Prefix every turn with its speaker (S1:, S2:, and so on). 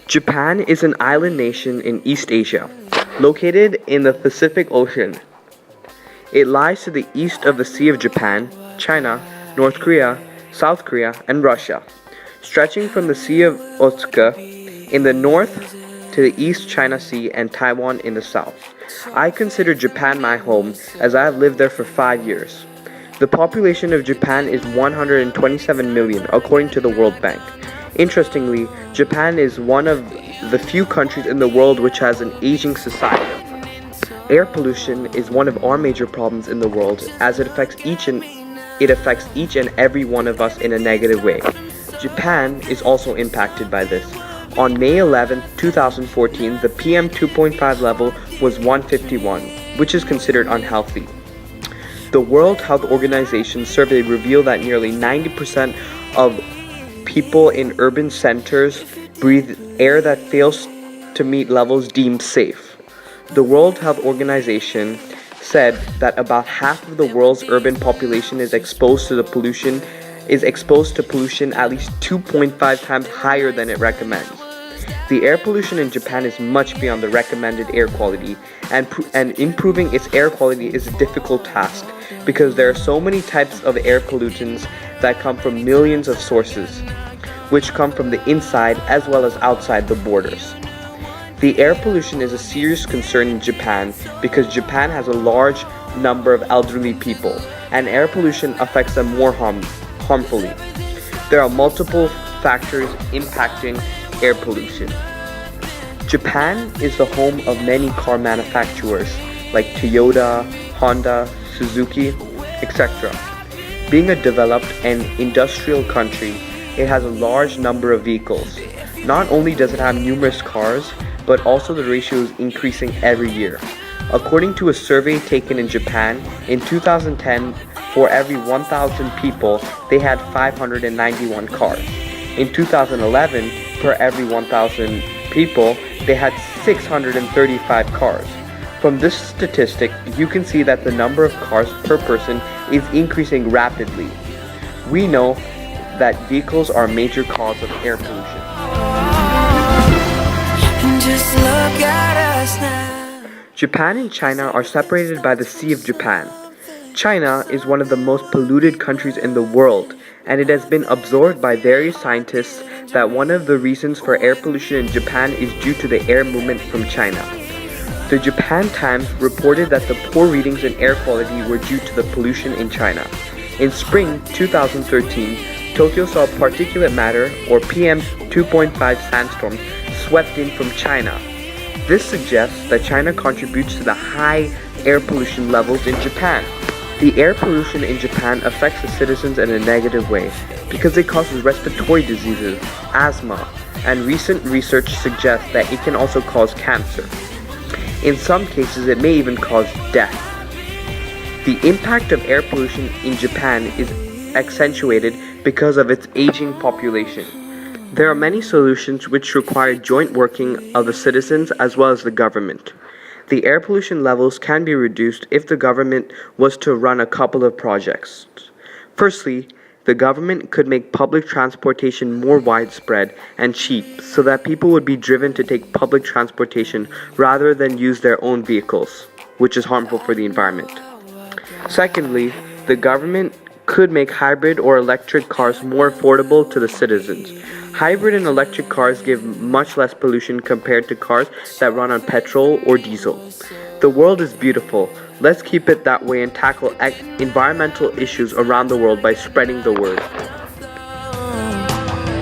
S1: Japan is an island nation in East Asia, located in the Pacific Ocean. It lies to the east of the Sea of Japan, China, North Korea, South Korea, and Russia, stretching from the Sea of Okhotsk in the north to the East China Sea and Taiwan in the south. I consider Japan my home as I have lived there for 5 years. The population of Japan is 127 million according to the World Bank. Interestingly, Japan is one of the few countries in the world which has an aging society. Air pollution is one of our major problems in the world as it affects each and every one of us in a negative way. Japan is also impacted by this. On May 11, 2014, the PM 2.5 level was 151, which is considered unhealthy. The World Health Organization survey revealed that nearly 90% of people in urban centers breathe air that fails to meet levels deemed safe. The World Health Organization said that about half of the world's urban population is exposed to pollution at least 2.5 times higher than it recommends. The air pollution in Japan is much beyond the recommended air quality, and improving its air quality is a difficult task because there are so many types of air pollutants that come from millions of sources, which come from the inside as well as outside the borders. The air pollution is a serious concern in Japan because Japan has a large number of elderly people, and air pollution affects them more harmfully. There are multiple factors impacting air pollution. Japan is the home of many car manufacturers like Toyota, Honda, Suzuki, etc. Being a developed and industrial country, it has a large number of vehicles. Not only does it have numerous cars, but also the ratio is increasing every year. According to a survey taken in Japan, in 2010, for every 1,000 people, they had 591 cars. In 2011, per every 1,000 people, they had 635 cars. From this statistic, you can see that the number of cars per person is increasing rapidly. We know that vehicles are a major cause of air pollution.
S2: Just look at us now.
S1: Japan and China are separated by the Sea of Japan. China is one of the most polluted countries in the world, and it has been observed by various scientists that one of the reasons for air pollution in Japan is due to the air movement from China. The Japan Times reported that the poor readings in air quality were due to the pollution in China. In spring 2013, Tokyo saw particulate matter or PM 2.5 sandstorm swept in from China. This suggests that China contributes to the high air pollution levels in Japan. The air pollution in Japan affects the citizens in a negative way because it causes respiratory diseases, asthma, and recent research suggests that it can also cause cancer. In some cases, it may even cause death. The impact of air pollution in Japan is accentuated because of its aging population. There are many solutions which require joint working of the citizens as well as the government. The air pollution levels can be reduced if the government was to run a couple of projects. Firstly, the government could make public transportation more widespread and cheap so that people would be driven to take public transportation rather than use their own vehicles, which is harmful for the environment. Secondly, the government could make hybrid or electric cars more affordable to the citizens. Hybrid and electric cars give much less pollution compared to cars that run on petrol or diesel. The world is beautiful. Let's keep it that way and tackle environmental issues around the world by spreading the word.